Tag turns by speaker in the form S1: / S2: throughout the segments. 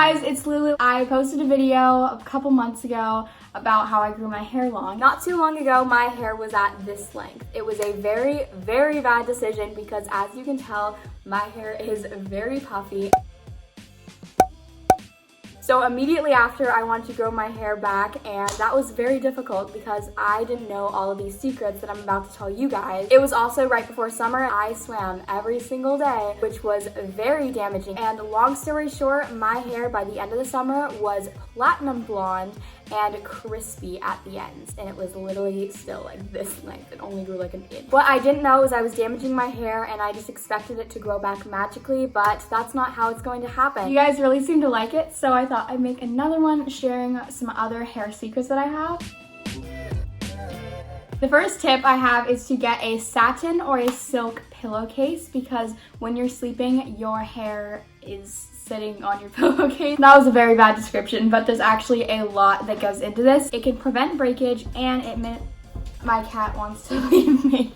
S1: guys, it's Lulu. I posted a video a couple months ago about how I grew my hair long. Not too long ago, my hair was at this length. It was a very, very bad decision because as you can tell, my hair is very puffy. So immediately after, I wanted to grow my hair back, and that was very difficult because I didn't know all of these secrets that I'm about to tell you guys. It was also right before summer. I swam every single day, which was very damaging. And long story short, my hair by the end of the summer was platinum blonde and crispy at the ends, and it was literally still like this length. It only grew like an inch. What I didn't know is I was damaging my hair, and I just expected it to grow back magically, but that's not how it's going to happen. You guys really seem to like it, so I thought I'd make another one sharing some other hair secrets that I have. The first tip I have is to get a satin or a silk pillowcase, because when you're sleeping, your hair is sitting on your pillowcase. That was a very bad description, but there's actually a lot that goes into this. It can prevent breakage, and my cat wants to leave me.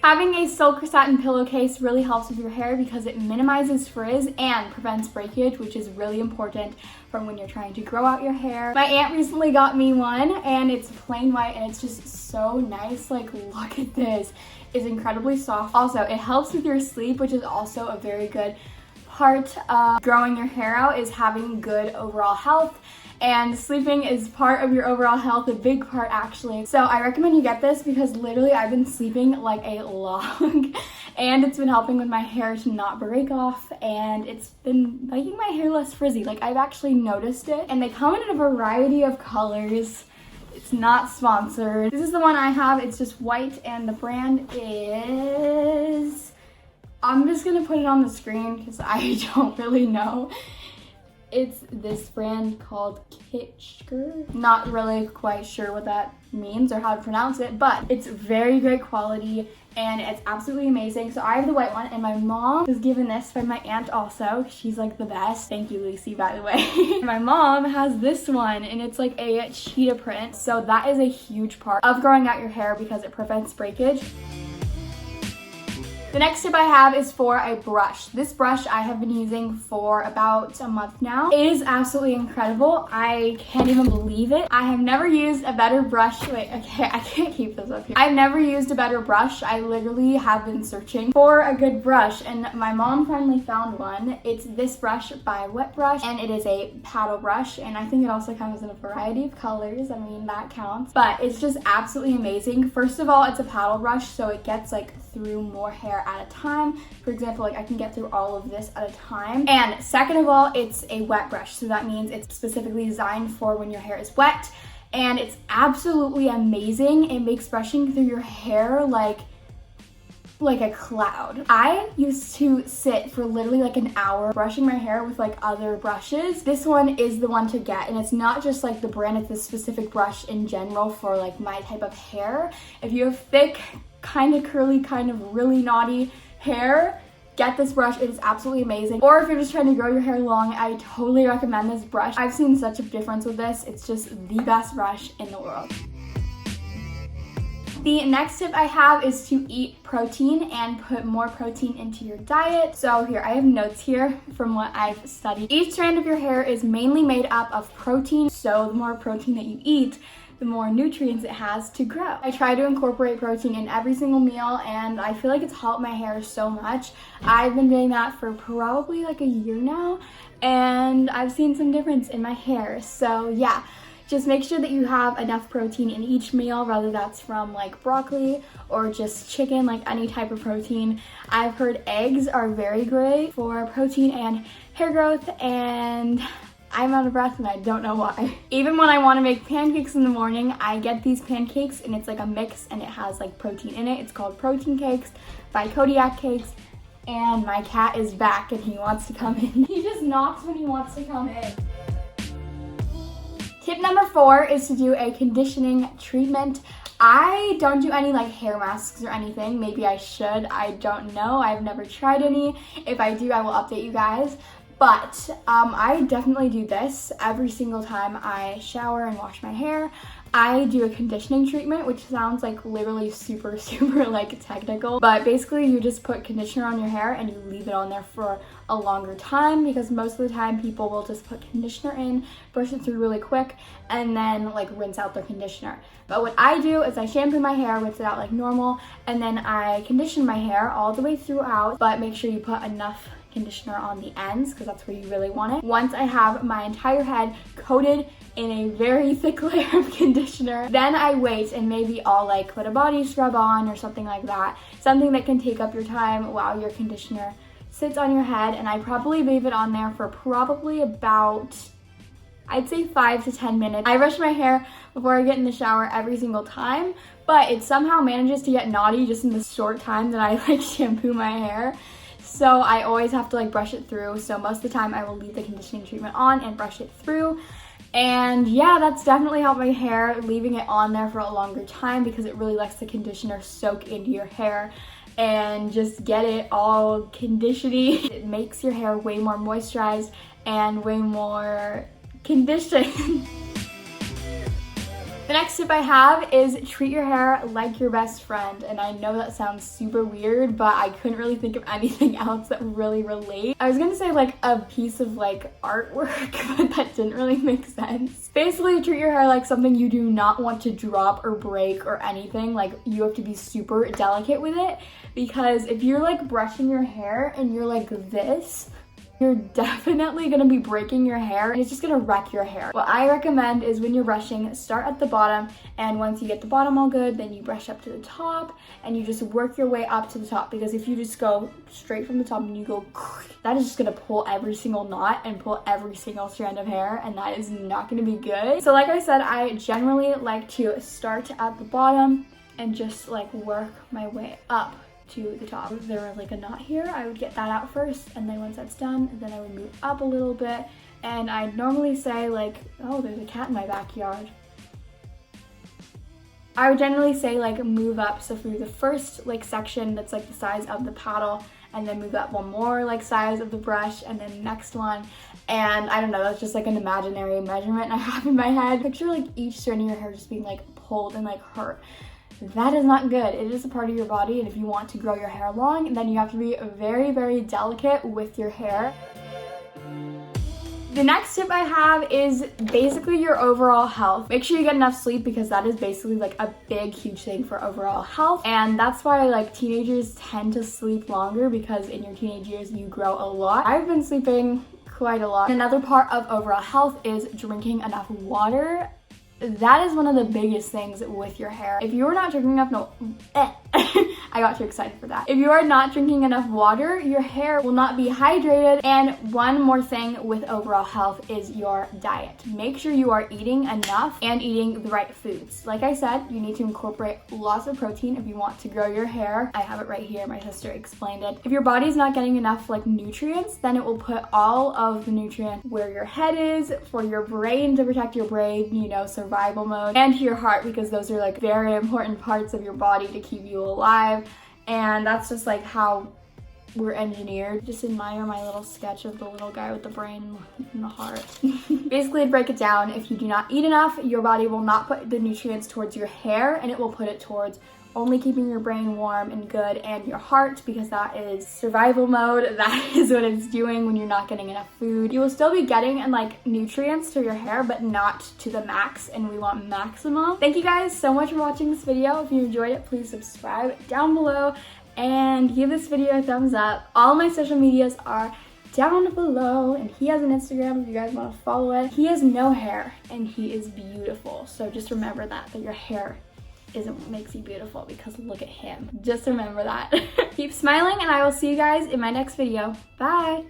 S1: Having a silk or satin pillowcase really helps with your hair because it minimizes frizz and prevents breakage, which is really important for when you're trying to grow out your hair. My aunt recently got me one, and it's plain white, and it's just so nice. Like, look at this. It's incredibly soft. Also, it helps with your sleep, which is also a very good part of growing your hair out, is having good overall health. And sleeping is part of your overall health, a big part actually. So I recommend you get this because literally I've been sleeping like a log and it's been helping with my hair to not break off, and it's been making my hair less frizzy. Like, I've actually noticed it, and they come in a variety of colors. It's not sponsored. This is the one I have. It's just white, and the brand is... I'm just gonna put it on the screen because I don't really know. It's this brand called Kitschker. Not really quite sure what that means or how to pronounce it, but it's very great quality and it's absolutely amazing. So I have the white one, and my mom was given this by my aunt also. She's like the best. Thank you, Lucy, by the way. My mom has this one, and it's like a cheetah print. So that is a huge part of growing out your hair because it prevents breakage. The next tip I have is for a brush. This brush I have been using for about a month now. It is absolutely incredible. I can't even believe it. I have never used a better brush. Wait, okay, I can't keep this up here. I've never used a better brush. I literally have been searching for a good brush, and my mom finally found one. It's this brush by Wet Brush, and it is a paddle brush, and I think it also comes in a variety of colors. I mean, that counts, but it's just absolutely amazing. First of all, it's a paddle brush, so it gets like through more hair at a time. For example, like I can get through all of this at a time. And second of all, it's a wet brush, so that means it's specifically designed for when your hair is wet, and it's absolutely amazing. It makes brushing through your hair like a cloud. I used to sit for literally like an hour brushing my hair with like other brushes. This one is the one to get, and it's not just like the brand, it's a specific brush in general for like my type of hair. If you have thick, kind of curly, kind of really knotty hair, get this brush. It is absolutely amazing. Or if you're just trying to grow your hair long, I totally recommend this brush. I've seen such a difference with this. It's just the best brush in the world. The next tip I have is to eat protein and put more protein into your diet. So here, I have notes here from what I've studied. Each strand of your hair is mainly made up of protein, so the more protein that you eat, the more nutrients it has to grow. I try to incorporate protein in every single meal, and I feel like it's helped my hair so much. I've been doing that for probably like a year now, and I've seen some difference in my hair. So yeah, just make sure that you have enough protein in each meal, whether that's from like broccoli or just chicken, like any type of protein. I've heard eggs are very great for protein and hair growth, and I'm out of breath and I don't know why. Even when I want to make pancakes in the morning, I get these pancakes and it's like a mix and it has like protein in it. It's called Protein Cakes by Kodiak Cakes. And my cat is back and he wants to come in. He just knocks when he wants to come in. Tip number 4 is to do a conditioning treatment. I don't do any like hair masks or anything. Maybe I should, I don't know. I've never tried any. If I do, I will update you guys. But I definitely do this every single time I shower and wash my hair. I do a conditioning treatment, which sounds like literally super like technical, but basically you just put conditioner on your hair and you leave it on there for a longer time, because most of the time people will just put conditioner in, brush it through really quick, and then like rinse out their conditioner. But what I do is I shampoo my hair, rinse it out like normal, and then I condition my hair all the way throughout, but make sure you put enough conditioner on the ends because that's where you really want it. Once I have my entire head coated in a very thick layer of conditioner, then I wait and maybe I'll like put a body scrub on or something like that, something that can take up your time while your conditioner sits on your head. And I probably leave it on there for probably about, I'd say 5 to 10 minutes. I brush my hair before I get in the shower every single time, but it somehow manages to get naughty just in the short time that I like shampoo my hair. So I always have to like brush it through. So most of the time I will leave the conditioning treatment on and brush it through. And yeah, that's definitely helped my hair, leaving it on there for a longer time, because it really lets the conditioner soak into your hair and just get it all conditioning. It makes your hair way more moisturized and way more conditioned. The next tip I have is treat your hair like your best friend. And I know that sounds super weird, but I couldn't really think of anything else that really relates. I was gonna say like a piece of like artwork, but that didn't really make sense. Basically, treat your hair like something you do not want to drop or break or anything. Like, you have to be super delicate with it, because if you're like brushing your hair and you're like this, you're definitely gonna be breaking your hair and it's just gonna wreck your hair. What I recommend is when you're brushing, start at the bottom, and once you get the bottom all good, then you brush up to the top and you just work your way up to the top, because if you just go straight from the top and you go, that is just gonna pull every single knot and pull every single strand of hair, and that is not gonna be good. So like I said, I generally like to start at the bottom and just like work my way up to the top. If there was like a knot here, I would get that out first, and then once that's done, then I would move up a little bit. And I'd normally say like, oh, there's a cat in my backyard. I would generally say like move up, so through the first like section that's like the size of the paddle, and then move up one more like size of the brush, and then next one. And I don't know, that's just like an imaginary measurement I have in my head. Picture like each strand of your hair just being like pulled and like hurt. That is not good. It is a part of your body, and if you want to grow your hair long, then you have to be very delicate with your hair. The next tip I have is basically your overall health. Make sure you get enough sleep, because that is basically like a huge thing for overall health. And that's why like teenagers tend to sleep longer, because in your teenage years you grow a lot. I've been sleeping quite a lot. Another part of overall health is drinking enough water. That is one of the biggest things with your hair. If you are not drinking enough, I got too excited for that. If you are not drinking enough water, your hair will not be hydrated. And one more thing with overall health is your diet. Make sure you are eating enough and eating the right foods. Like I said, you need to incorporate lots of protein if you want to grow your hair. I have it right here, my sister explained it. If your body's not getting enough like nutrients, then it will put all of the nutrients where your head is, for your brain to protect your brain, you know, survival mode, and to your heart, because those are like very important parts of your body to keep you alive. And that's just like how we're engineered. Just admire my little sketch of the little guy with the brain and the heart. Basically, to break it down, if you do not eat enough, your body will not put the nutrients towards your hair, and it will put it towards only keeping your brain warm and good, and your heart, because that is survival mode. That is what it's doing when you're not getting enough food. You will still be getting like nutrients to your hair, but not to the max, and we want maximum. Thank you guys so much for watching this video. If you enjoyed it, please subscribe down below and give this video a thumbs up. All my social medias are down below, and he has an Instagram if you guys want to follow it. He has no hair and he is beautiful, so just remember that your hair isn't what makes you beautiful, because look at him. Just remember that. Keep smiling, and I will see you guys in my next video. Bye.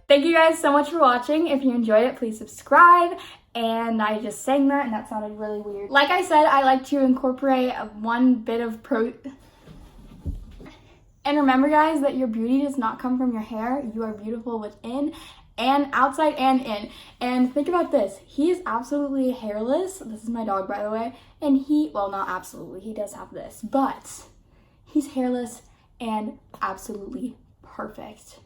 S1: Thank you guys so much for watching. If you enjoyed it, please subscribe. And I just sang that, and that sounded really weird. Like I said, I like to incorporate one bit of And remember guys, that your beauty does not come from your hair. You are beautiful within and outside and in. And think about this, he is absolutely hairless. This is my dog, by the way. And well, not absolutely, he does have this, but he's hairless and absolutely perfect.